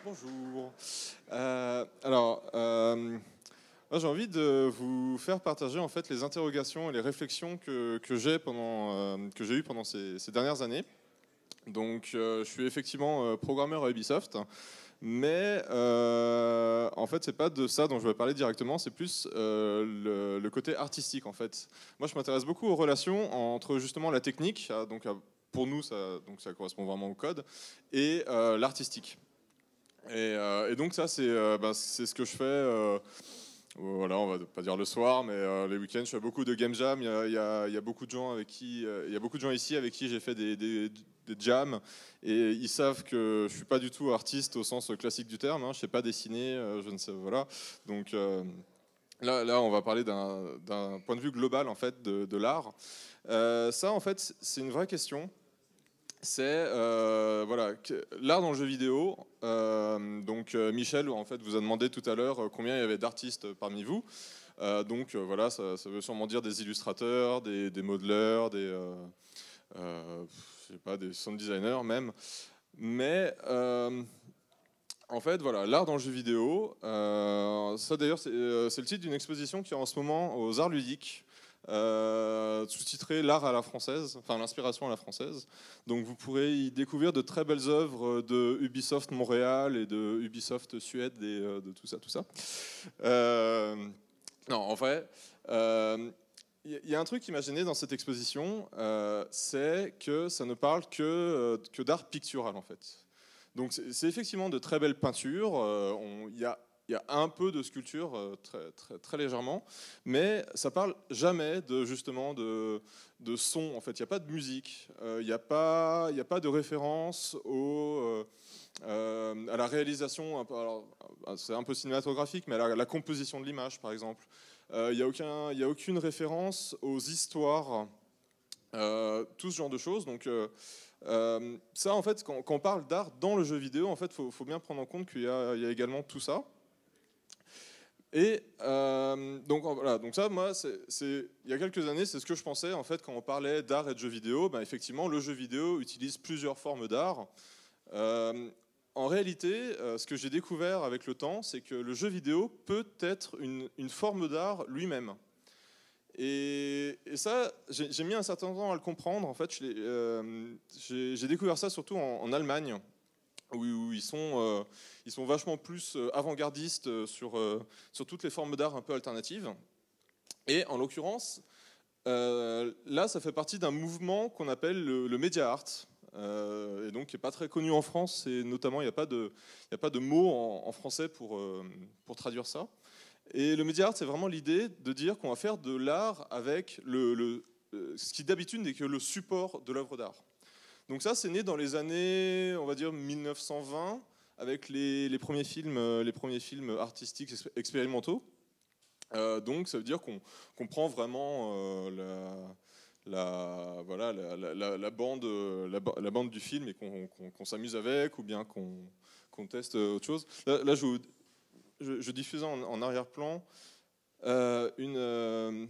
Bonjour. Moi, j'ai envie de vous faire partager en fait les interrogations et les réflexions que j'ai eues pendant ces dernières années. Donc, je suis effectivement programmeur à Ubisoft, mais en fait, c'est pas de ça dont je vais parler directement. C'est plus le côté artistique en fait. Moi, je m'intéresse beaucoup aux relations entre justement la technique, pour nous, ça correspond vraiment au code, et l'artistique. Et donc ça, c'est ce que je fais. Voilà, on va pas dire le soir, mais les week-ends, je fais beaucoup de game jam. Il y a beaucoup de gens il y a beaucoup de gens ici avec qui j'ai fait des jams, et ils savent que je suis pas du tout artiste au sens classique du terme. Hein, je sais pas dessiner, je ne sais, voilà. Donc là, on va parler d'un point de vue global en fait de l'art. Ça, en fait, c'est une vraie question. C'est voilà, l'art dans le jeu vidéo. Michel, en fait, vous a demandé tout à l'heure combien il y avait d'artistes parmi vous. Voilà, ça veut sûrement dire des illustrateurs, des modeleurs, je sais pas, des sound designers même. Mais en fait, voilà, l'art dans le jeu vidéo. Ça d'ailleurs, c'est le titre d'une exposition qui est en ce moment aux Arts Ludiques. Sous-titré L'art à la française, enfin l'inspiration à la française. Donc vous pourrez y découvrir de très belles œuvres de Ubisoft Montréal et de Ubisoft Suède et de tout ça, tout ça. Euh, non, en vrai, il y a un truc qui m'a gêné dans cette exposition, c'est que ça ne parle que d'art pictural en fait. Donc c'est effectivement de très belles peintures. Il y a un peu de sculpture, très, très, très légèrement, mais ça parle jamais justement de son. En fait, il n'y a pas de musique, il y a pas de référence à la réalisation. Alors, c'est un peu cinématographique, mais à la composition de l'image, par exemple. Il y a aucune référence aux histoires, tout ce genre de choses. Donc ça, en fait, quand on parle d'art dans le jeu vidéo, en fait, faut bien prendre en compte il y a également tout ça. Et voilà, donc ça, moi, il y a quelques années, c'est ce que je pensais en fait quand on parlait d'art et de jeux vidéo. Ben, effectivement, le jeu vidéo utilise plusieurs formes d'art. Euh, En réalité, ce que j'ai découvert avec le temps, c'est que le jeu vidéo peut être une forme d'art lui-même. Et ça, j'ai mis un certain temps à le comprendre. En fait, j'ai découvert ça surtout en Allemagne, où ils sont vachement plus avant-gardistes sur toutes les formes d'art un peu alternatives. Et en l'occurrence, là, ça fait partie d'un mouvement qu'on appelle le media art, et donc qui n'est pas très connu en France, et notamment il n'y a pas de mot en français pour traduire ça. Et le media art, c'est vraiment l'idée de dire qu'on va faire de l'art avec ce qui d'habitude n'est que le support de l'œuvre d'art. Donc ça, c'est né dans les années, on va dire 1920, avec les les premiers films artistiques expérimentaux. Donc ça veut dire qu'on prend vraiment voilà, la bande du film et qu'on s'amuse avec, ou bien qu'on teste autre chose. Là, je diffusais en arrière-plan une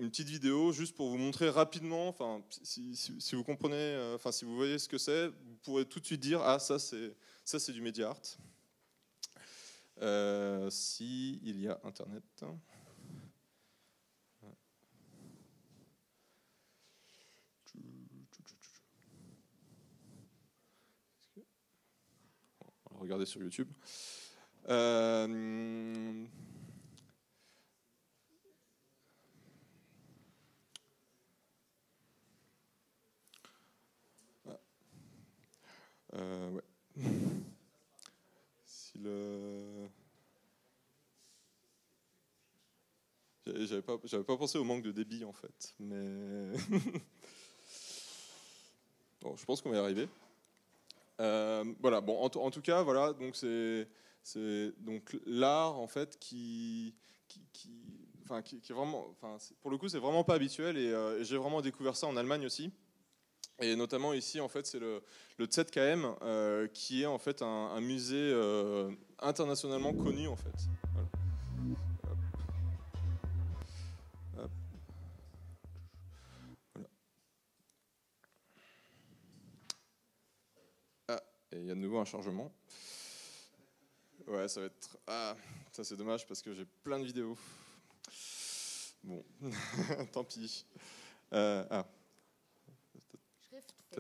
petite vidéo juste pour vous montrer rapidement, enfin, si vous comprenez, enfin, si vous voyez ce que c'est, vous pourrez tout de suite dire, ah, ça c'est du media art. Si il y a internet. On va regarder sur YouTube. Ouais. Si le... J'avais pas pensé au manque de débit en fait, mais bon, je pense qu'on va y arriver. Voilà, bon, en tout cas, voilà, donc c'est donc l'art en fait qui est vraiment, enfin, pour le coup, c'est vraiment pas habituel, et j'ai vraiment découvert ça en Allemagne aussi. Et notamment ici, en fait, c'est le ZKM, qui est en fait un musée internationalement connu, en fait. Voilà. Hop, voilà. Et il y a de nouveau un chargement. Ouais, ça va être... Ah, ça c'est dommage parce que j'ai plein de vidéos. Bon, tant pis. Peut-être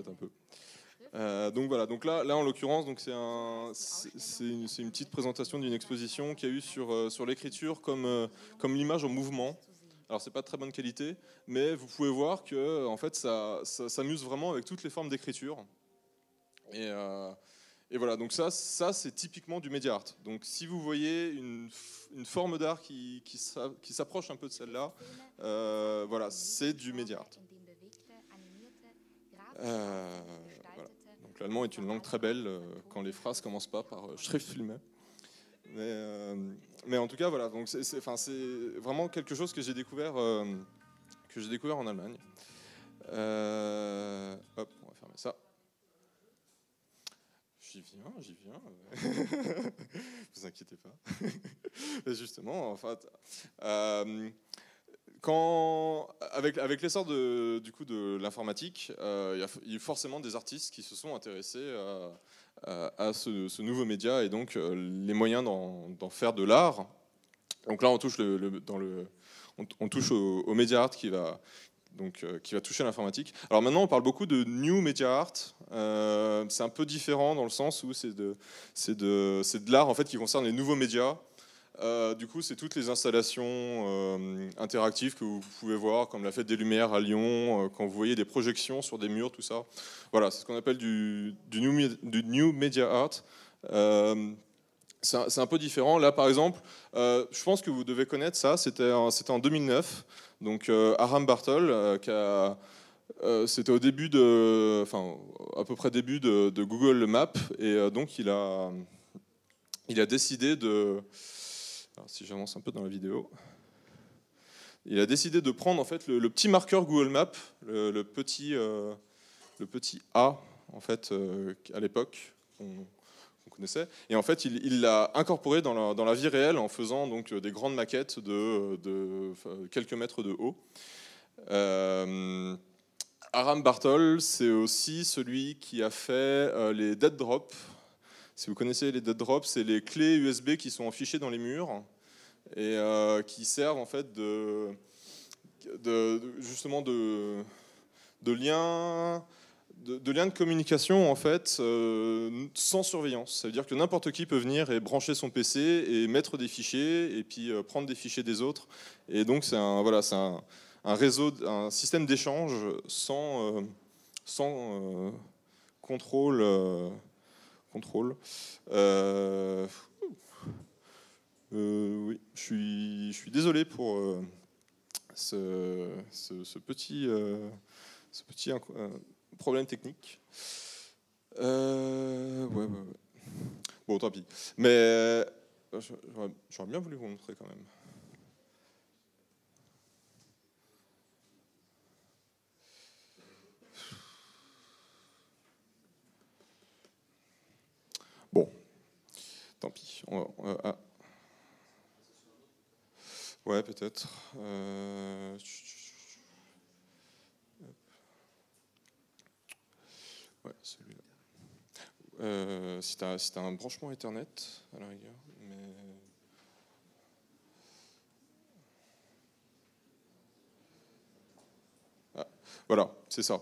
un peu. Donc voilà, donc là en l'occurrence, c'est une petite présentation d'une exposition qu'il y a eu sur l'écriture comme l'image en mouvement. Alors c'est pas de très bonne qualité, mais vous pouvez voir que en fait ça s'amuse vraiment avec toutes les formes d'écriture. Et voilà, donc ça c'est typiquement du media art. Donc si vous voyez une forme d'art qui s'approche un peu de celle-là, voilà, c'est du media art. Voilà. Donc l'allemand est une langue très belle quand les phrases commencent pas par Schriftfilme. Mais en tout cas, voilà, donc c'est vraiment quelque chose que j'ai découvert en Allemagne. Hop, on va fermer ça. J'y viens. Vous inquiétez pas. Mais justement, en fait, avec l'essor de l'informatique, il y a eu forcément des artistes qui se sont intéressés à ce nouveau média et donc les moyens d'en faire de l'art. Donc là, on touche on touche au média art qui va toucher l'informatique. Alors maintenant, on parle beaucoup de new media art. C'est un peu différent dans le sens où c'est de l'art en fait qui concerne les nouveaux médias. Du coup, c'est toutes les installations interactives que vous pouvez voir, comme la Fête des Lumières à Lyon, quand vous voyez des projections sur des murs, tout ça. Voilà, c'est ce qu'on appelle du new media art. C'est un peu différent. Là, par exemple, je pense que vous devez connaître ça. C'était en 2009. Donc, Aram Bartol, c'était au début à peu près début de Google Maps, et donc il a décidé de. Alors, si j'avance un peu dans la vidéo, il a décidé de prendre en fait le petit marqueur Google Maps, le petit A en fait à l'époque qu'on connaissait, et en fait il l'a incorporé dans la vie réelle en faisant donc des grandes maquettes de quelques mètres de haut. Aram Bartol, c'est aussi celui qui a fait les dead drops. Si vous connaissez les dead drops, c'est les clés USB qui sont fichées dans les murs et qui servent en fait justement de lien de communication en fait sans surveillance. Ça veut dire que n'importe qui peut venir et brancher son PC et mettre des fichiers et puis prendre des fichiers des autres. Et donc c'est un réseau, un système d'échange sans contrôle. Oui, je suis désolé pour ce petit problème technique. Ouais. Bon, tant pis. Mais j'aurais bien voulu vous montrer quand même. Bon, tant pis. Ouais, peut-être. Ouais, celui-là. C'est un branchement Ethernet, à la rigueur. Mais... Ah, voilà, c'est ça.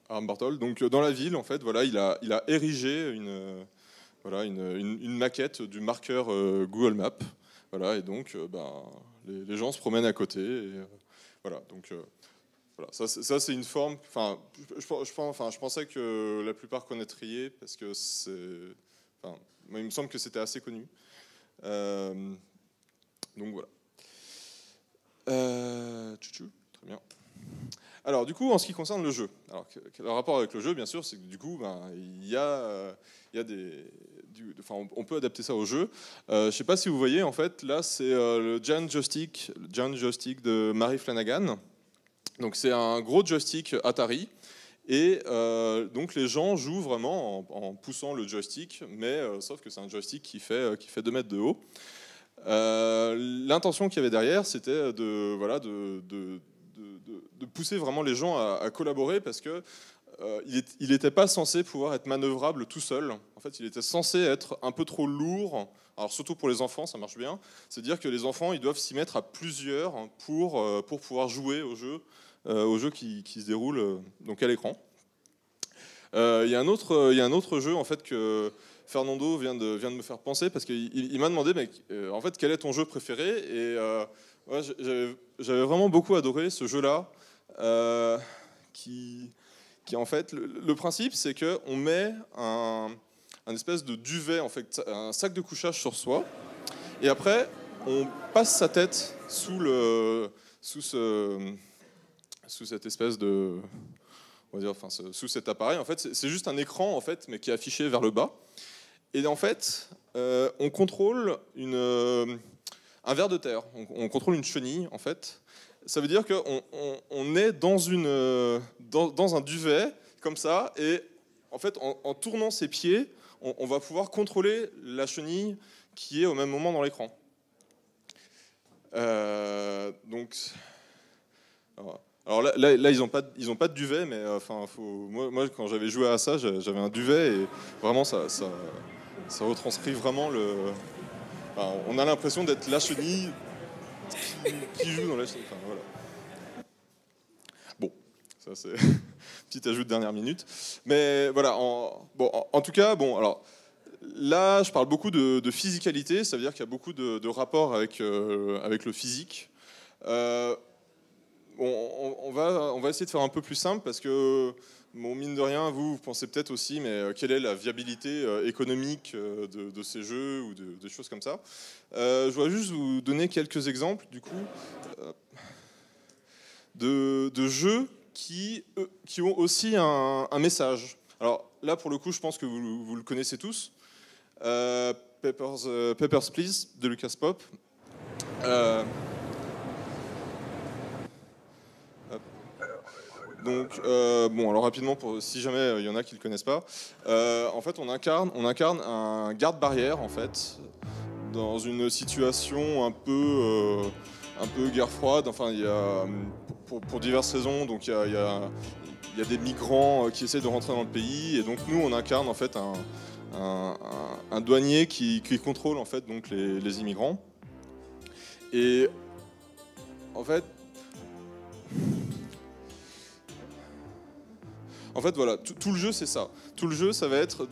Aram Bartol. Donc, dans la ville, en fait, voilà, il a érigé une maquette du marqueur Google Maps. Voilà, et donc, les gens se promènent à côté. Et, voilà, donc... Voilà, ça c'est une forme. Enfin, je pensais que la plupart connaîtriez parce que moi, il me semble que c'était assez connu. Donc voilà. Très bien. Alors du coup, en ce qui concerne le jeu, alors le rapport avec le jeu, bien sûr, c'est que du coup, il y a on peut adapter ça au jeu. Je ne sais pas si vous voyez, en fait, là, c'est le Giant Joystick de Mary Flanagan. Donc c'est un gros joystick Atari et donc les gens jouent vraiment en poussant le joystick, mais sauf que c'est un joystick qui fait 2 mètres de haut. L'intention qu'il y avait derrière, c'était de pousser vraiment les gens à collaborer parce que il n'était pas censé pouvoir être manœuvrable tout seul. En fait, il était censé être un peu trop lourd. Alors surtout pour les enfants, ça marche bien. C'est-à-dire que les enfants, ils doivent s'y mettre à plusieurs pour pouvoir jouer au jeu qui se déroule donc à l'écran. Il y a un autre jeu en fait que Fernando vient de me faire penser parce qu'il m'a demandé mais, en fait quel est ton jeu préféré et ouais, j'avais vraiment beaucoup adoré ce jeu-là qui en fait le principe c'est que on met un espèce de duvet en fait un sac de couchage sur soi et après on passe sa tête sous cette espèce de on va dire, enfin, sous cet appareil. En fait, c'est juste un écran en fait, mais qui est affiché vers le bas. Et en fait, on contrôle un ver de terre. On contrôle une chenille en fait. Ça veut dire qu'on est dans un duvet comme ça, et en fait, en tournant ses pieds, on va pouvoir contrôler la chenille qui est au même moment dans l'écran. Donc. Alors là ils n'ont pas de duvet, mais enfin, moi, quand j'avais joué à ça, j'avais un duvet et vraiment ça retranscrit vraiment enfin, on a l'impression d'être la chenille qui joue dans la chenille. Enfin, voilà. Bon, ça c'est petit ajout de dernière minute. Mais voilà, en tout cas, bon, alors là je parle beaucoup de physicalité, ça veut dire qu'il y a beaucoup de rapports avec le physique. On va essayer de faire un peu plus simple parce que, bon, mine de rien, vous pensez peut-être aussi, mais quelle est la viabilité économique de ces jeux ou de choses comme ça. Je voudrais juste vous donner quelques exemples, du coup, de jeux qui ont aussi un message. Alors là, pour le coup, je pense que vous le connaissez tous. Papers, Please de Lucas Pop. Donc, bon, alors rapidement, si jamais il y en a qui ne le connaissent pas, en fait, on incarne un garde-barrière, en fait, dans une situation un peu guerre froide. Enfin, il y a, pour diverses raisons, donc il y a des migrants qui essaient de rentrer dans le pays, et donc nous, on incarne en fait un douanier qui contrôle en fait donc les immigrants. Et en fait, voilà, tout le jeu, c'est ça. Tout le jeu, ça va être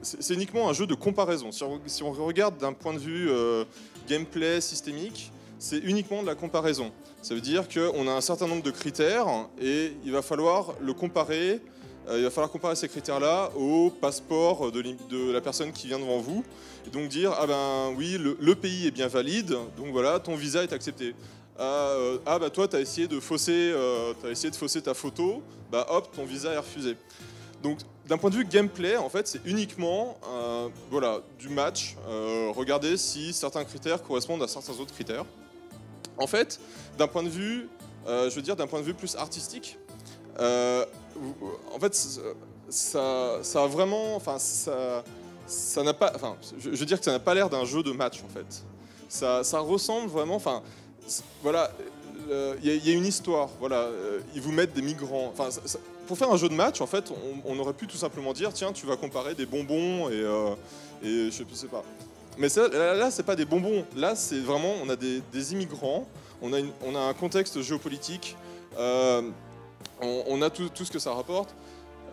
c'est uniquement un jeu de comparaison. Si on regarde d'un point de vue gameplay systémique, c'est uniquement de la comparaison. Ça veut dire qu'on a un certain nombre de critères et il va falloir le comparer. Il va falloir comparer ces critères-là au passeport de la personne qui vient devant vous. Et donc dire, ah ben oui, le pays est bien valide, donc voilà, ton visa est accepté. Bah toi, tu as essayé de fausser ta photo, bah hop, ton visa est refusé. Donc d'un point de vue gameplay, en fait, c'est uniquement voilà, du match, regarder si certains critères correspondent à certains autres critères. En fait, d'un point de vue, je veux dire d'un point de vue plus artistique, en fait, ça a vraiment, enfin, ça n'a pas, enfin, je veux dire que ça n'a pas l'air d'un jeu de match en fait. Ça ressemble vraiment, enfin, voilà, il y a une histoire, voilà, ils vous mettent des migrants. Enfin, pour faire un jeu de match, en fait, on aurait pu tout simplement dire, tiens, tu vas comparer des bonbons et je sais pas. Mais là, c'est pas des bonbons. Là, c'est vraiment, on a des immigrants, on a un contexte géopolitique, on a tout ce que ça rapporte.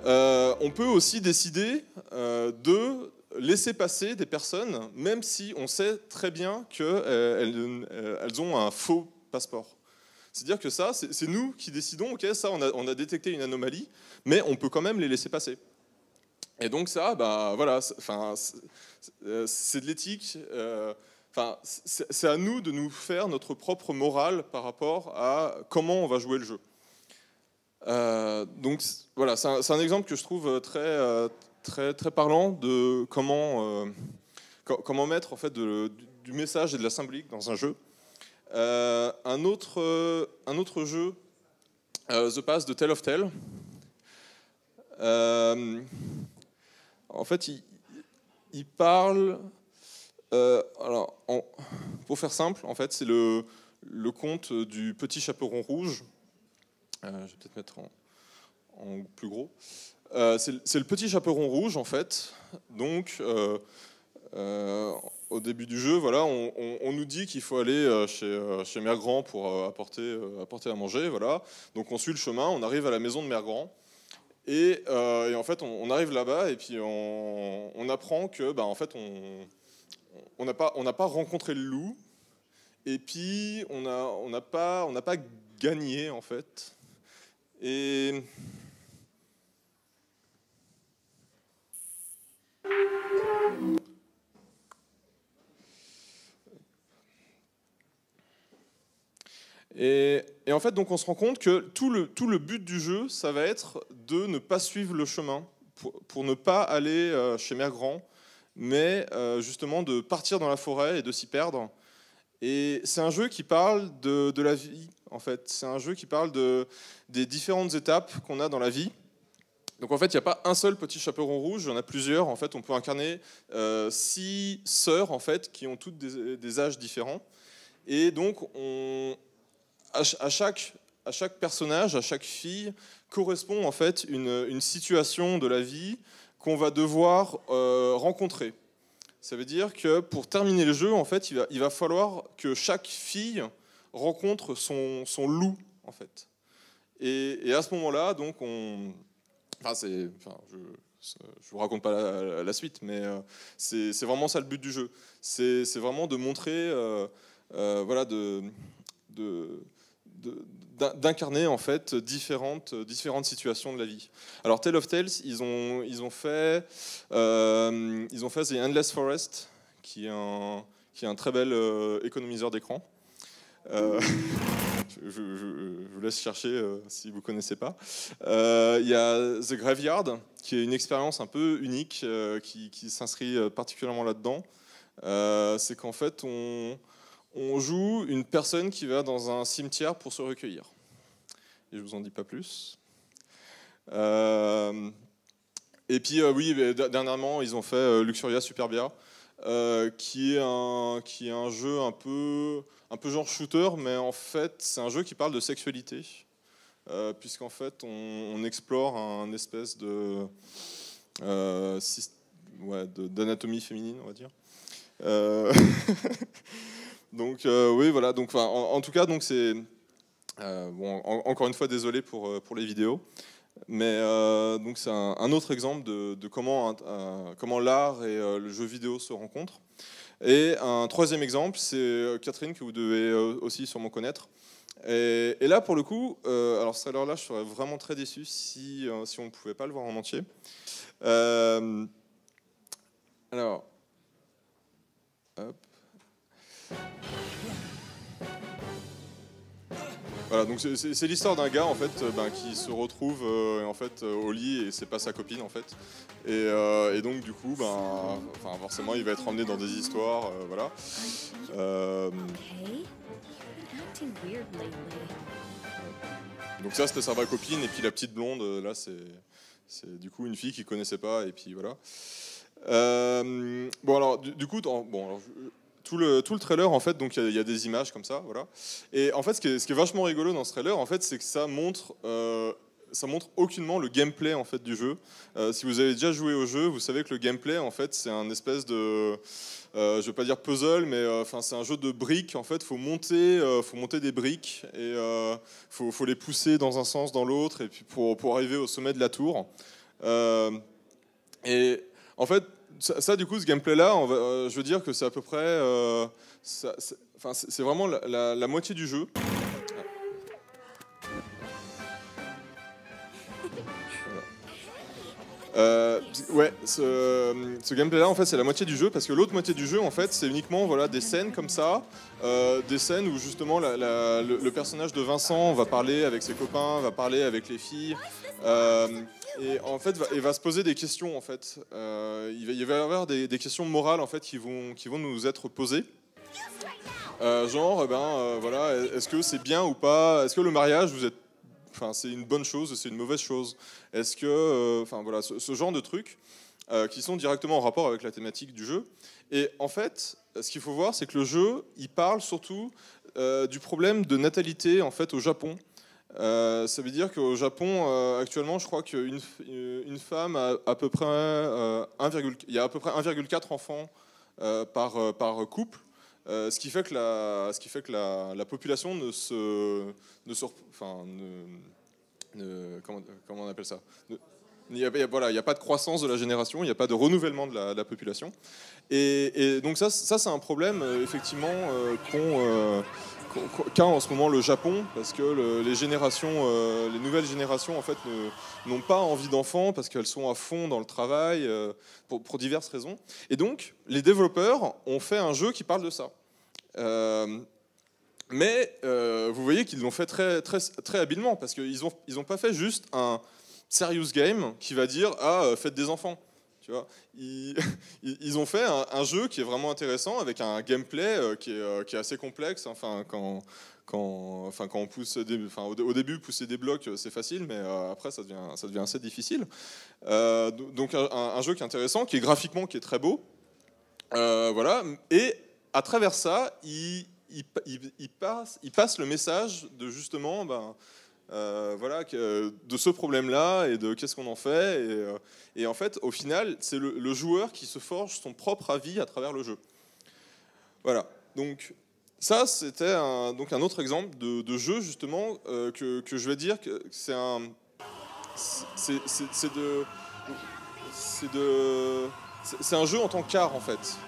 On peut aussi décider de laisser passer des personnes, même si on sait très bien qu'elles ont un faux passeport. C'est-à-dire que ça, c'est nous qui décidons, ok, ça, on a détecté une anomalie, mais on peut quand même les laisser passer. Et donc ça, bah voilà, c'est de l'éthique. C'est à nous de nous faire notre propre morale par rapport à comment on va jouer le jeu. Donc voilà, c'est un exemple que je trouve très parlant de comment mettre en fait du message et de la symbolique dans un jeu. Un autre jeu, The Past de Tale of Tale. En fait, il parle. Alors, pour faire simple, en fait, c'est le conte du petit chaperon rouge. Je vais peut-être mettre en plus gros. C'est le petit chaperon rouge en fait. Donc au début du jeu, voilà, on nous dit qu'il faut aller chez Mère Grand pour apporter à manger. Voilà. Donc on suit le chemin, on arrive à la maison de Mère Grand. Et en fait, on arrive là-bas et puis on apprend que, bah, en fait, on n'a pas rencontré le loup. Et puis on n'a pas gagné en fait. Et en fait, donc on se rend compte que tout le but du jeu, ça va être de ne pas suivre le chemin, pour ne pas aller chez Mère Grand, mais justement de partir dans la forêt et de s'y perdre. Et c'est un jeu qui parle de la vie, en fait. C'est un jeu qui parle des différentes étapes qu'on a dans la vie. Donc en fait, il n'y a pas un seul petit chaperon rouge, il y en a plusieurs. En fait, on peut incarner 6 sœurs, en fait, qui ont toutes des âges différents. Et donc, à chaque personnage, à chaque fille, correspond en fait une situation de la vie qu'on va devoir rencontrer. Ça veut dire que pour terminer le jeu, en fait, il va falloir que chaque fille rencontre son loup, en fait. Et à ce moment-là, donc, je vous raconte pas la suite, mais c'est vraiment ça le but du jeu. C'est vraiment de montrer, voilà, d'incarner en fait différentes situations de la vie. Alors Tale of Tales, ils ont fait The Endless Forest, qui est un très bel économiseur d'écran. Je vous laisse chercher si vous ne connaissez pas. Il y a The Graveyard, qui est une expérience un peu unique, qui s'inscrit particulièrement là-dedans. C'est qu'en fait, on joue une personne qui va dans un cimetière pour se recueillir. Et je ne vous en dis pas plus. Et puis, oui, dernièrement, ils ont fait Luxuria Superbia, qui est un jeu un peu genre shooter, mais en fait, c'est un jeu qui parle de sexualité, puisqu'en fait, on explore un espèce d'anatomie féminine, on va dire. Donc oui, voilà. Donc, en tout cas, donc c'est bon. Encore une fois, désolé pour les vidéos, mais donc c'est un autre exemple de comment l'art et le jeu vidéo se rencontrent. Et un troisième exemple, c'est Catherine, que vous devez aussi sûrement connaître. Et là, pour le coup, alors ce trailer-là, je serais vraiment très déçu si on ne pouvait pas le voir en entier. Alors, hop. Voilà, donc c'est l'histoire d'un gars en fait, qui se retrouve au lit et c'est pas sa copine en fait. Et donc du coup, forcément, il va être emmené dans des histoires, voilà. Donc ça, c'était sa vraie copine, et puis la petite blonde, là, c'est du coup une fille qu'il connaissait pas, et puis voilà. Bon alors, du coup, tout le trailer, en fait, donc il y a des images comme ça, voilà. Et en fait, ce qui est vachement rigolo dans ce trailer, en fait, c'est que ça montre aucunement le gameplay en fait du jeu. Si vous avez déjà joué au jeu, vous savez que le gameplay, en fait, c'est un espèce de, je vais pas dire puzzle, mais c'est un jeu de briques. En fait, faut monter des briques et faut les pousser dans un sens, dans l'autre, et puis pour arriver au sommet de la tour. Et en fait, ça, du coup, ce gameplay-là, je veux dire que c'est à peu près, c'est vraiment la moitié du jeu. Ouais, ce gameplay-là, en fait, c'est la moitié du jeu, parce que l'autre moitié du jeu, en fait, c'est uniquement des scènes comme ça, des scènes où justement le personnage de Vincent va parler avec ses copains, va parler avec les filles, et en fait, il va se poser des questions, en fait. Il va y avoir des questions morales, en fait, qui vont nous être posées. Voilà, est-ce que c'est bien ou pas? Est-ce que le mariage, c'est une bonne chose, c'est une mauvaise chose? Est-ce que, voilà, ce genre de trucs qui sont directement en rapport avec la thématique du jeu. Et en fait, ce qu'il faut voir, c'est que le jeu, il parle surtout du problème de natalité en fait au Japon. Ça veut dire qu'au Japon, actuellement, je crois qu'une femme a à peu près il y a à peu près 1,4 enfants par couple, ce qui fait que la population enfin, comment on appelle ça? Voilà, il n'y a pas de croissance de la génération, il n'y a pas de renouvellement de la population. Et donc ça c'est un problème effectivement qu'a en ce moment le Japon, parce que les nouvelles générations en fait n'ont pas envie d'enfants parce qu'elles sont à fond dans le travail pour diverses raisons. Et donc les développeurs ont fait un jeu qui parle de ça. Mais vous voyez qu'ils l'ont fait très, très, très habilement, parce qu'ils ont pas fait juste un serious game qui va dire ah faites des enfants. Tu vois, ils ont fait un jeu qui est vraiment intéressant avec un gameplay qui est assez complexe. Enfin, quand on pousse au début, pousser des blocs, c'est facile, mais après, ça devient assez difficile. Donc, un jeu qui est intéressant, qui est graphiquement, qui est très beau. Voilà. Et à travers ça, il passe le message de justement. Voilà, de ce problème-là et de qu'est-ce qu'on en fait. Et en fait, au final, c'est le joueur qui se forge son propre avis à travers le jeu. Voilà. Donc ça, c'était donc un autre exemple de jeu justement que je vais dire que c'est un jeu en tant qu'art en fait.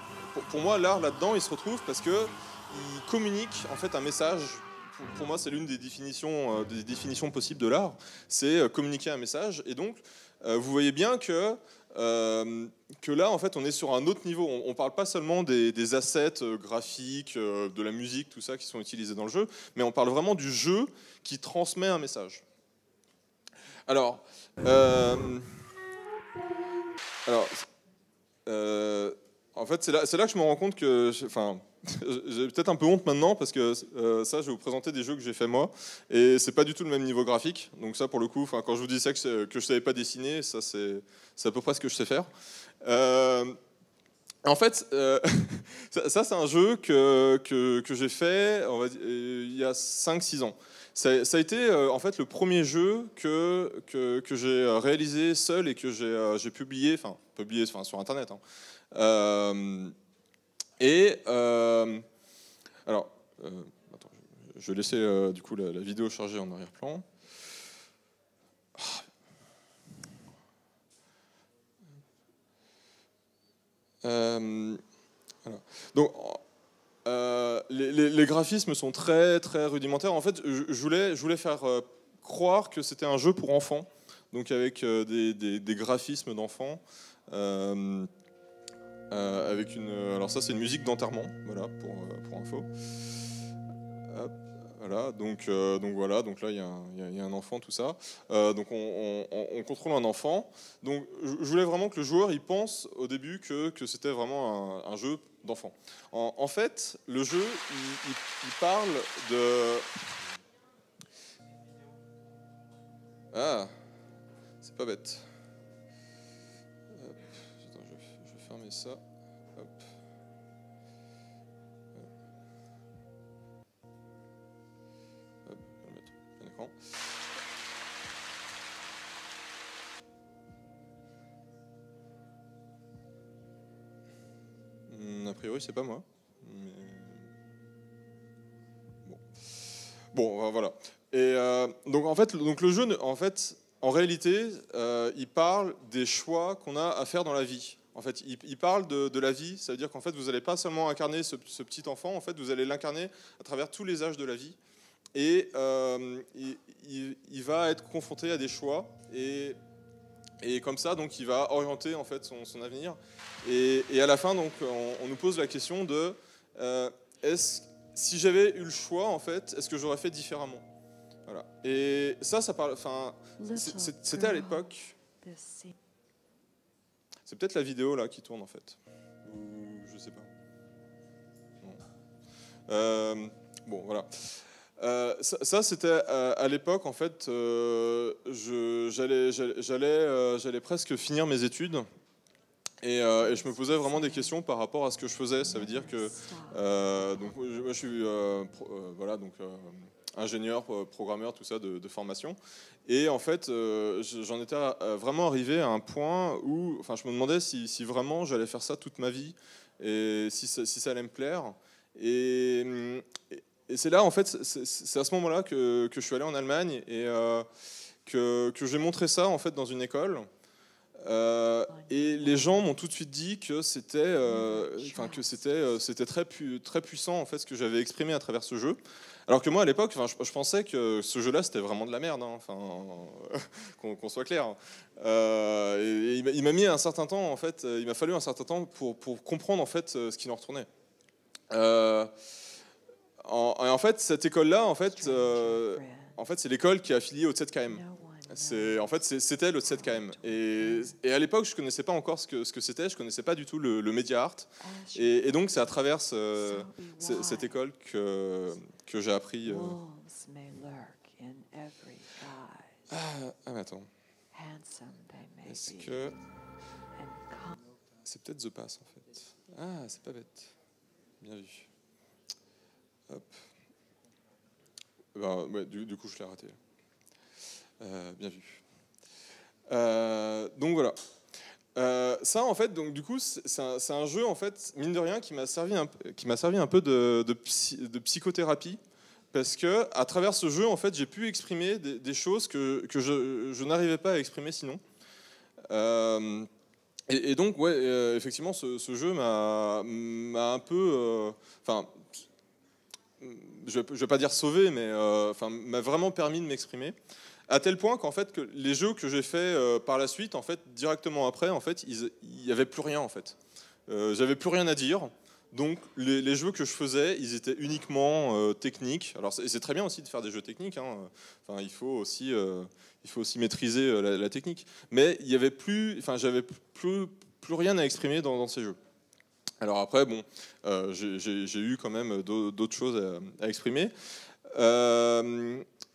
Pour moi, l'art là-dedans, il se retrouve parce que il communique en fait un message. Pour moi, c'est l'une des définitions possibles de l'art, c'est communiquer un message. Et donc, vous voyez bien que là, en fait, on est sur un autre niveau. On ne parle pas seulement des assets graphiques, de la musique, tout ça qui sont utilisés dans le jeu, mais on parle vraiment du jeu qui transmet un message. Alors, en fait, c'est là que je me rends compte que, j'ai peut-être un peu honte maintenant parce que ça, je vais vous présenter des jeux que j'ai fait moi et c'est pas du tout le même niveau graphique. Donc ça, pour le coup, quand je vous dis ça que je savais pas dessiner, ça c'est à peu près ce que je sais faire. En fait, ça c'est un jeu que j'ai fait, on va dire, il y a 5-6 ans. Ça a été en fait le premier jeu que j'ai réalisé seul et que j'ai publié sur Internet. Hein. Alors, attends, je vais laisser du coup la vidéo charger en arrière-plan. Voilà. Donc, les graphismes sont très très rudimentaires. En fait, je voulais faire croire que c'était un jeu pour enfants, donc avec des graphismes d'enfants. Avec alors ça c'est une musique d'enterrement, voilà pour info. Hop, voilà, donc voilà, donc là il y a un enfant, tout ça. Donc on contrôle un enfant. Donc je voulais vraiment que le joueur il pense au début que c'était vraiment un jeu d'enfant. En fait, le jeu il parle de c'est pas bête. Attends, je vais fermer ça. Hop. Hop, je vais mettre un écran. A priori, c'est pas moi. Mais... Bon, voilà. Et donc en fait, le jeu, en réalité, il parle des choix qu'on a à faire dans la vie. En fait, il parle de la vie. Ça veut dire qu'en fait, vous n'allez pas seulement incarner ce petit enfant. En fait, vous allez l'incarner à travers tous les âges de la vie. Et il va être confronté à des choix. Et comme ça, donc, il va orienter en fait son avenir. Et à la fin, donc, on nous pose la question de si j'avais eu le choix, en fait, est-ce que j'aurais fait différemment? Voilà. Et ça parle. Enfin, c'était à l'époque. C'est peut-être la vidéo là qui tourne en fait, ou je sais pas. Non. Bon, voilà. Ça c'était à l'époque en fait. J'allais presque finir mes études. Et je me posais vraiment des questions par rapport à ce que je faisais. Ça veut dire que donc moi je suis voilà donc ingénieur, programmeur, tout ça de formation. Et en fait, j'en étais vraiment arrivé à un point où, enfin, je me demandais si vraiment j'allais faire ça toute ma vie et si ça allait me plaire. Et c'est là, en fait, c'est à ce moment-là que je suis allé en Allemagne et que j'ai montré ça en fait dans une école. Et les gens m'ont tout de suite dit que c'était très puissant en fait ce que j'avais exprimé à travers ce jeu. Alors que moi à l'époque, enfin, je pensais que ce jeu-là c'était vraiment de la merde, hein, enfin, qu'on soit clair. Et il m'a mis un certain temps en fait, il m'a fallu un certain temps pour comprendre en fait ce qui en retournait. En fait, cette école-là, en fait, c'est l'école qui est affiliée au ZKM. C'était le ZKM. Et à l'époque, je ne connaissais pas encore ce que c'était, je ne connaissais pas du tout le Media Art. Et donc, c'est à travers cette école que j'ai appris. Mais attends. Est-ce que. C'est peut-être The Pass, en fait. Ah, c'est pas bête. Bien vu. Hop. Ben, ouais, du coup, je l'ai raté. Bien vu. Donc voilà. Ça, en fait, donc du coup, c'est un jeu, en fait, mine de rien, qui m'a servi un peu de psychothérapie, parce que à travers ce jeu, en fait, j'ai pu exprimer des choses que je n'arrivais pas à exprimer sinon. Et donc, ouais, effectivement, ce jeu m'a un peu, enfin, je vais pas dire sauvé, mais enfin, m'a vraiment permis de m'exprimer. À tel point qu'en fait, que les jeux que j'ai fait par la suite, en fait, directement après, en fait, il y avait plus rien, en fait. J'avais plus rien à dire. Donc, les jeux que je faisais, ils étaient uniquement techniques. Alors, c'est très bien aussi de faire des jeux techniques, hein. Enfin, il faut aussi maîtriser la technique. Mais il y avait plus, enfin, j'avais plus rien à exprimer dans ces jeux. Alors après, bon, j'ai eu quand même d'autres choses à exprimer.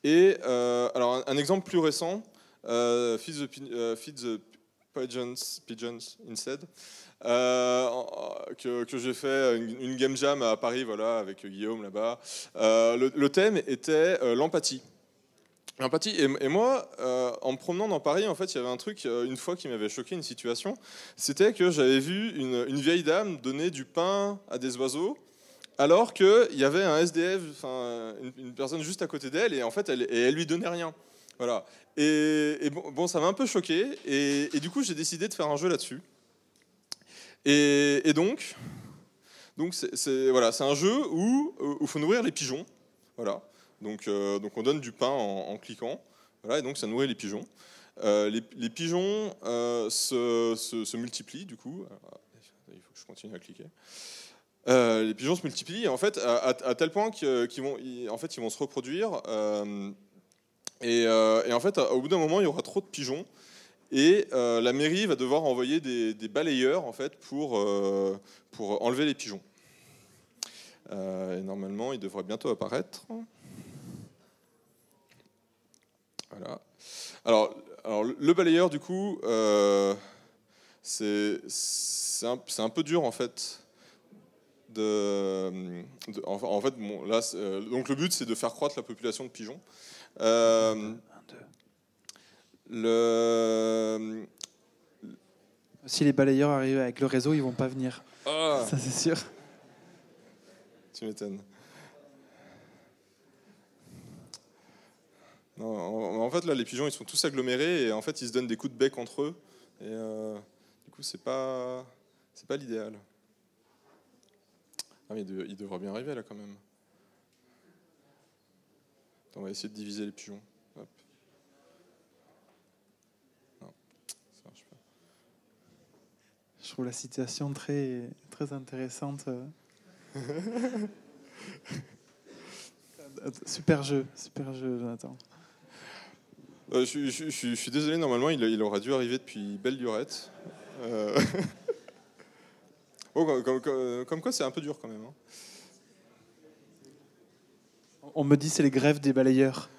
Alors un exemple plus récent, Feed the Pigeons Instead, que j'ai fait une game jam à Paris, voilà, avec Guillaume là-bas. Le thème était l'empathie. L'empathie. Et moi, en me promenant dans Paris, en fait, il y avait un truc, une fois, qui m'avait choqué, une situation. C'était que j'avais vu une vieille dame donner du pain à des oiseaux, alors qu'il y avait un SDF, enfin, une personne juste à côté d'elle, et en fait, elle lui donnait rien. Voilà. Et bon, ça m'a un peu choqué, et du coup, j'ai décidé de faire un jeu là-dessus. Et donc voilà, c'est un jeu où il faut nourrir les pigeons. Voilà. Donc on donne du pain en cliquant. Voilà, et donc ça nourrit les pigeons. Les pigeons se multiplient, du coup. Il faut que je continue à cliquer. Les pigeons se multiplient, en fait, à tel point qu'ils vont se reproduire. Et en fait, au bout d'un moment, il y aura trop de pigeons. Et la mairie va devoir envoyer des balayeurs, en fait, pour enlever les pigeons. Et normalement, il devrait bientôt apparaître. Voilà. Alors le balayeur, du coup, c'est un peu dur, en fait. En fait, bon, là, donc le but, c'est de faire croître la population de pigeons. Si les balayeurs arrivent avec le réseau, ils vont pas venir. Ah, ça, c'est sûr. Tu m'étonnes. Non, en fait, là, les pigeons, ils sont tous agglomérés et en fait, ils se donnent des coups de bec entre eux. Et du coup, c'est pas l'idéal. Ah, mais il devrait bien arriver là quand même. Attends, on va essayer de diviser les pigeons. Hop. Non, ça marche pas. Je trouve la situation très, très intéressante. Super jeu, Jonathan. Je suis désolé, normalement, il aurait dû arriver depuis belle lurette. Oh, comme quoi, c'est un peu dur quand même. Hein. On me dit c'est les grèves des balayeurs.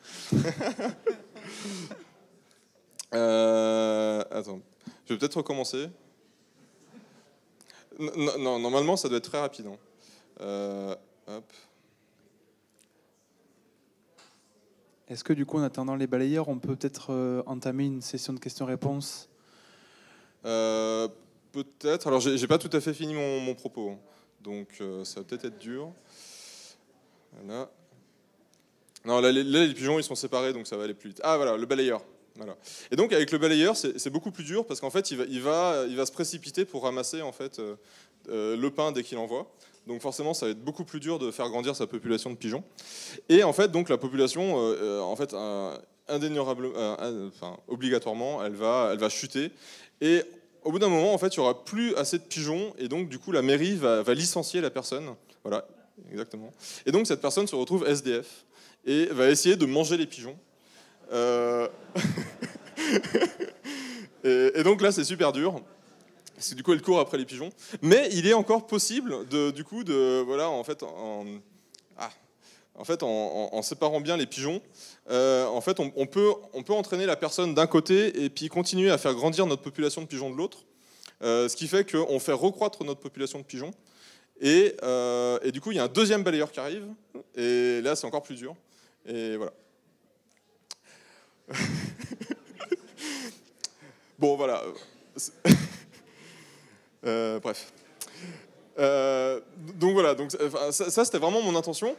Attends, je vais peut-être recommencer. Non, normalement, ça doit être très rapide. Hein. Hop. Est-ce que du coup, en attendant les balayeurs, on peut peut-être entamer une session de questions-réponses? Peut-être. Alors, j'ai pas tout à fait fini mon propos, hein. Donc ça va peut-être être dur. Voilà. Non, là, les pigeons, ils sont séparés, donc ça va aller plus vite. Ah, voilà, le balayeur. Voilà. Et donc, avec le balayeur, c'est beaucoup plus dur parce qu'en fait, il va se précipiter pour ramasser en fait, le pain dès qu'il en voit. Donc, forcément, ça va être beaucoup plus dur de faire grandir sa population de pigeons. Et en fait, donc, la population, en fait, obligatoirement, elle va chuter. Et au bout d'un moment, en fait, il n'y aura plus assez de pigeons. Et donc, du coup, la mairie va licencier la personne. Voilà, exactement. Et donc, cette personne se retrouve SDF et va essayer de manger les pigeons. Et donc là, c'est super dur. Parce que du coup, elle court après les pigeons. Mais il est encore possible, voilà, en fait, en séparant bien les pigeons, en fait, on peut entraîner la personne d'un côté et puis continuer à faire grandir notre population de pigeons de l'autre. Ce qui fait qu'on fait recroître notre population de pigeons. Et du coup, il y a un deuxième balayeur qui arrive. Et là, c'est encore plus dur. Et voilà. Bon, voilà. Bref. Donc voilà, donc, ça c'était vraiment mon intention.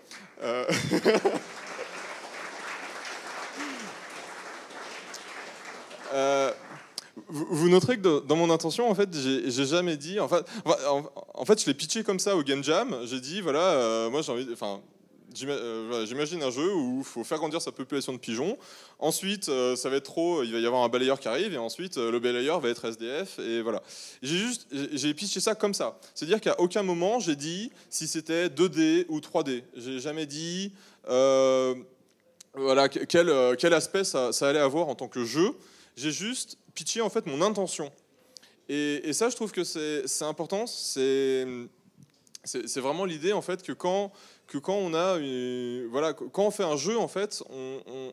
Vous noterez que dans mon intention, en fait, j'ai jamais dit. En fait, je l'ai pitché comme ça au Game Jam. J'ai dit, voilà, moi j'ai envie. Enfin, j'imagine un jeu où il faut faire grandir sa population de pigeons. Ensuite, ça va être trop. Il va y avoir un balayeur qui arrive, et ensuite, le balayeur va être SDF. Et voilà. J'ai pitché ça comme ça. C'est-à-dire qu'à aucun moment j'ai dit si c'était 2D ou 3D. J'ai jamais dit. Voilà, quel aspect ça allait avoir en tant que jeu. J'ai juste pitché en fait mon intention. Et ça, je trouve que c'est important. C'est vraiment l'idée en fait que quand on a voilà, quand on fait un jeu, en fait,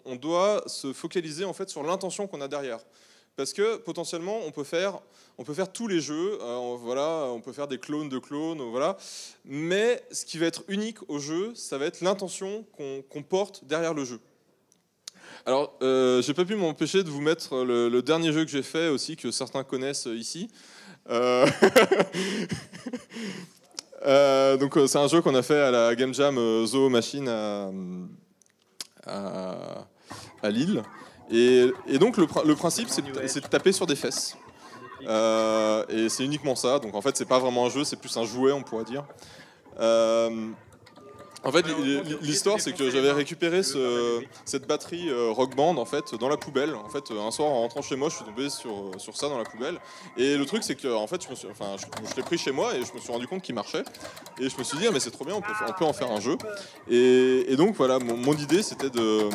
on doit se focaliser en fait sur l'intention qu'on a derrière. Parce que potentiellement, on peut faire tous les jeux, voilà, on peut faire des clones de clones, voilà. Mais ce qui va être unique au jeu, ça va être l'intention qu'on porte derrière le jeu. Alors, j'ai pas pu m'empêcher de vous mettre le dernier jeu que j'ai fait aussi, que certains connaissent ici. Donc, c'est un jeu qu'on a fait à la Game Jam Zoo Machine à Lille. Et donc, le principe, c'est de taper sur des fesses. Et c'est uniquement ça. Donc, en fait, c'est pas vraiment un jeu, c'est plus un jouet, on pourrait dire. En fait, l'histoire, c'est que j'avais récupéré cette batterie Rock Band en fait dans la poubelle. En fait, un soir, en rentrant chez moi, je suis tombé sur ça dans la poubelle. Et le truc, c'est que en fait, je l'ai pris chez moi et je me suis rendu compte qu'il marchait. Et je me suis dit, ah, mais c'est trop bien, on peut en faire un jeu. Et donc voilà, mon idée, c'était de.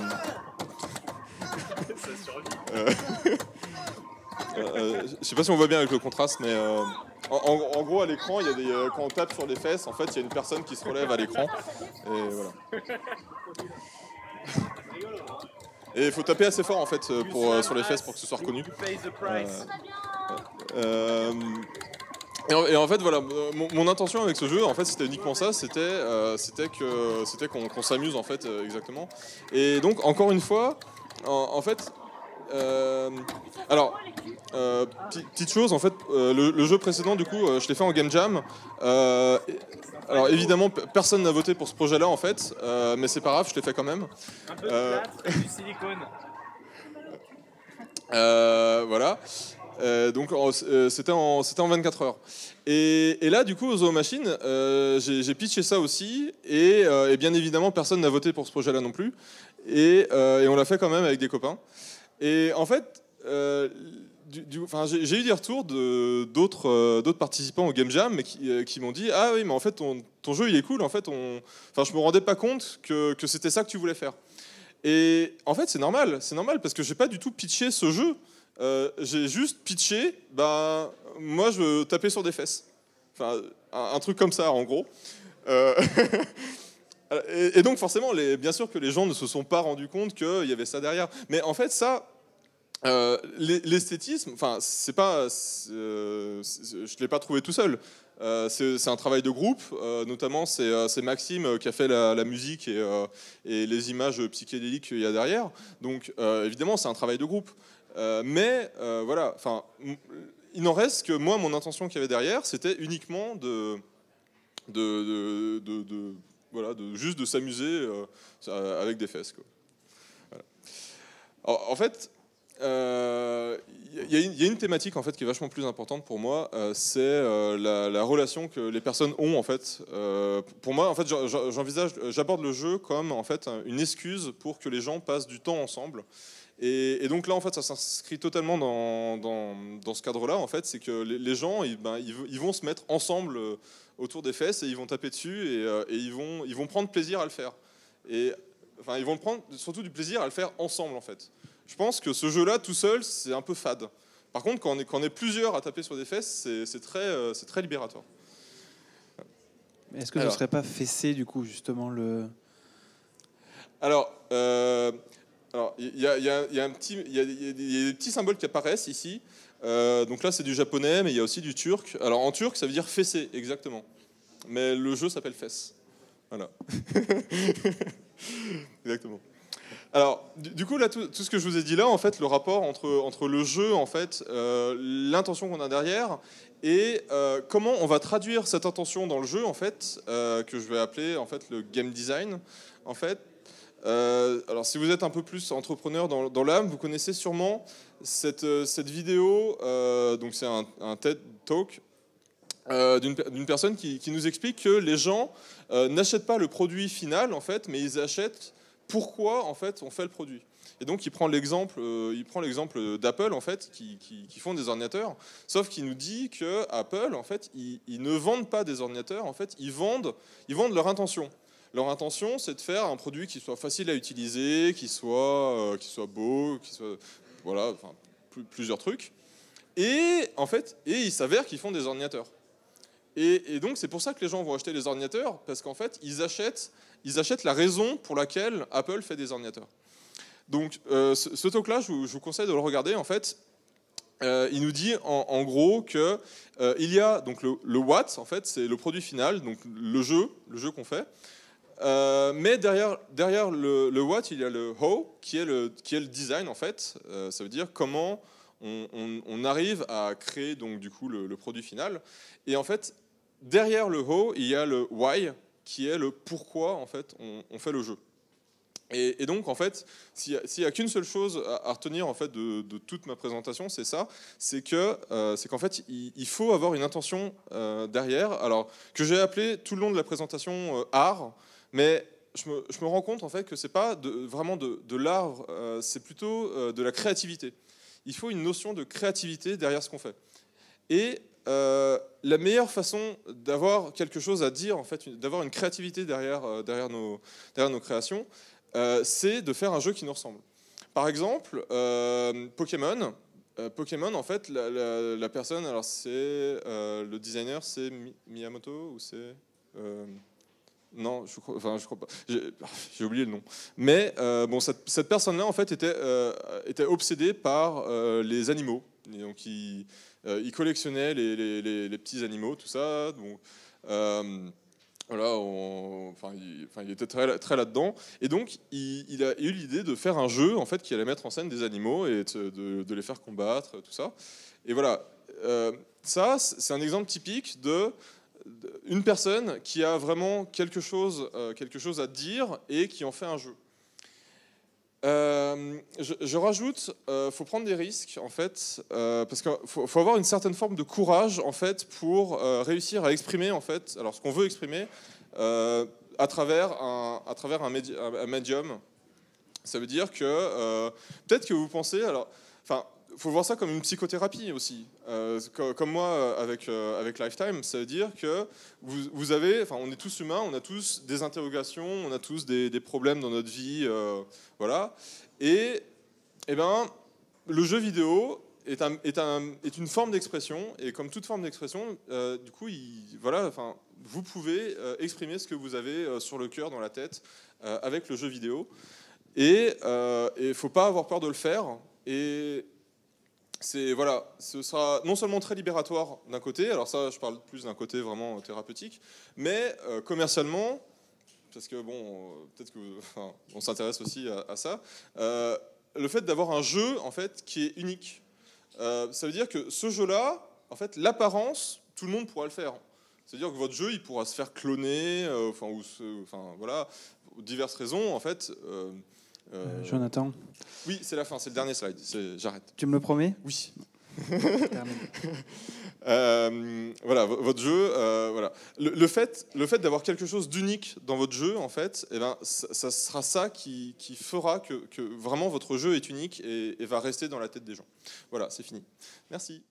Je sais pas si on voit bien avec le contraste, mais en gros, à l'écran, il y a quand on tape sur les fesses, en fait, il y a une personne qui se relève à l'écran. Et voilà. Et il faut taper assez fort, en fait, sur les fesses pour que ce soit reconnu. Et en fait, voilà, mon intention avec ce jeu, en fait, c'était uniquement ça, c'était qu'on s'amuse, en fait, exactement. Et donc, encore une fois, en fait. Alors, petite chose, en fait, le jeu précédent, du coup, je l'ai fait en Game Jam. Alors, évidemment, personne n'a voté pour ce projet-là, en fait, mais c'est pas grave, je l'ai fait quand même. Un peu de plâtre et du silicone. Voilà. Donc, c'était en 24 heures. Et là, du coup, aux Zoo Machine, j'ai pitché ça aussi, et bien évidemment, personne n'a voté pour ce projet-là non plus. Et on l'a fait quand même avec des copains. Et en fait, j'ai eu des retours d'autres participants au Game Jam mais qui m'ont dit ah oui, mais en fait ton jeu il est cool, en fait je me rendais pas compte que c'était ça que tu voulais faire. Et en fait c'est normal parce que j'ai pas du tout pitché ce jeu. J'ai juste pitché moi je veux taper sur des fesses, enfin un truc comme ça en gros. Et donc forcément, bien sûr que les gens ne se sont pas rendus compte qu'il y avait ça derrière. Mais en fait, ça, L'esthétisme, enfin, c'est pas, je l'ai pas trouvé tout seul. C'est un travail de groupe, notamment c'est Maxime qui a fait la musique et les images psychédéliques qu'il y a derrière. Donc évidemment c'est un travail de groupe. Mais voilà, enfin, il n'en reste que moi, mon intention qu'il y avait derrière, c'était uniquement voilà, juste de s'amuser avec des fesses, quoi. Voilà. En fait, y a une thématique en fait qui est vachement plus importante pour moi, c'est la relation que les personnes ont en fait. Pour moi, en fait, j'aborde le jeu comme en fait une excuse pour que les gens passent du temps ensemble. Et donc là, en fait, ça s'inscrit totalement dans ce cadre-là. En fait, c'est que les gens, ils vont se mettre ensemble autour des fesses et ils vont taper dessus et ils vont prendre plaisir à le faire. Et enfin, ils vont prendre surtout du plaisir à le faire ensemble, en fait. Je pense que ce jeu-là, tout seul, c'est un peu fade. Par contre, quand on est plusieurs à taper sur des fesses, c'est très libérateur. Est-ce que ce ne serait pas fessé, du coup, justement, le... Alors, il y a des petits symboles qui apparaissent ici. Donc là, c'est du japonais, mais il y a aussi du turc. Alors, en turc, ça veut dire fessé, exactement. Mais le jeu s'appelle fesse. Voilà. Exactement. Alors, du coup, là, tout ce que je vous ai dit là, en fait, le rapport entre le jeu, en fait, l'intention qu'on a derrière, et comment on va traduire cette intention dans le jeu, en fait, que je vais appeler, en fait, le game design. En fait, alors, si vous êtes un peu plus entrepreneur dans l'âme, vous connaissez sûrement cette vidéo. Donc, c'est un TED Talk d'une personne qui nous explique que les gens n'achètent pas le produit final, en fait, mais ils achètent pourquoi en fait on fait le produit. Et donc il prend l'exemple d'Apple en fait qui font des ordinateurs, sauf qu'il nous dit que Apple en fait ils ne vendent pas des ordinateurs, en fait ils vendent leur intention. Leur intention, c'est de faire un produit qui soit facile à utiliser, qui soit beau, qui soit voilà, enfin plusieurs trucs. Et en fait, il s'avère qu'ils font des ordinateurs. Et donc c'est pour ça que les gens vont acheter des ordinateurs, parce qu'en fait ils achètent la raison pour laquelle Apple fait des ordinateurs. Donc ce talk-là, je vous conseille de le regarder. En fait, il nous dit en gros que il y a donc le what, en fait, c'est le produit final, donc le jeu qu'on fait. Mais derrière le what, il y a le how, qui est le design, en fait. Ça veut dire comment on arrive à créer donc du coup le produit final. Et en fait, derrière le how, il y a le why, qui est le pourquoi en fait on fait le jeu. Et donc en fait, s'il y a qu'une seule chose à retenir en fait de toute ma présentation, c'est ça, c'est qu'en fait il faut avoir une intention derrière. Alors que j'ai appelé tout le long de la présentation art, mais je me rends compte en fait que c'est pas vraiment de l'art, c'est plutôt de la créativité. Il faut une notion de créativité derrière ce qu'on fait. Et la meilleure façon d'avoir quelque chose à dire, en fait, d'avoir une créativité derrière nos créations, c'est de faire un jeu qui nous ressemble. Par exemple, Pokémon. Pokémon, en fait, la personne, alors c'est le designer, c'est Miyamoto ou c'est non, je crois pas. J'ai oublié le nom. Mais bon, cette personne-là, en fait, était obsédée par les animaux. Et donc, il collectionnait les petits animaux, tout ça. Donc, voilà, il était très là-dedans. Et donc, il a eu l'idée de faire un jeu, en fait, qui allait mettre en scène des animaux et de les faire combattre, tout ça. Et voilà, ça, c'est un exemple typique une personne qui a vraiment quelque chose à dire et qui en fait un jeu. Je rajoute, faut prendre des risques en fait, parce qu'il faut avoir une certaine forme de courage en fait pour réussir à exprimer en fait, alors ce qu'on veut exprimer à travers un médium. Ça veut dire que peut-être que vous pensez, alors, enfin. Il faut voir ça comme une psychothérapie aussi. Comme moi avec Lifetime, ça veut dire que vous avez, enfin, on est tous humains, on a tous des interrogations, on a tous des problèmes dans notre vie, voilà. Et ben, le jeu vidéo est une forme d'expression, et comme toute forme d'expression, du coup, voilà, enfin, vous pouvez exprimer ce que vous avez sur le cœur, dans la tête, avec le jeu vidéo. Et il ne faut pas avoir peur de le faire. Et voilà, ce sera non seulement très libératoire d'un côté, alors ça je parle plus d'un côté vraiment thérapeutique, mais commercialement, parce que bon, peut-être que on s'intéresse aussi à ça, le fait d'avoir un jeu en fait qui est unique, ça veut dire que ce jeu-là, en fait, l'apparence, tout le monde pourra le faire. C'est-à-dire que votre jeu, il pourra se faire cloner, voilà, pour diverses raisons en fait. Jonathan, Oui, c'est la fin, c'est le dernier slide. J'arrête. tu me le promets? Oui. Terminé. Voilà, votre jeu, voilà. Le fait d'avoir quelque chose d'unique dans votre jeu, en fait, eh ben, ça sera ça qui fera que vraiment votre jeu est unique et va rester dans la tête des gens. Voilà, c'est fini. Merci.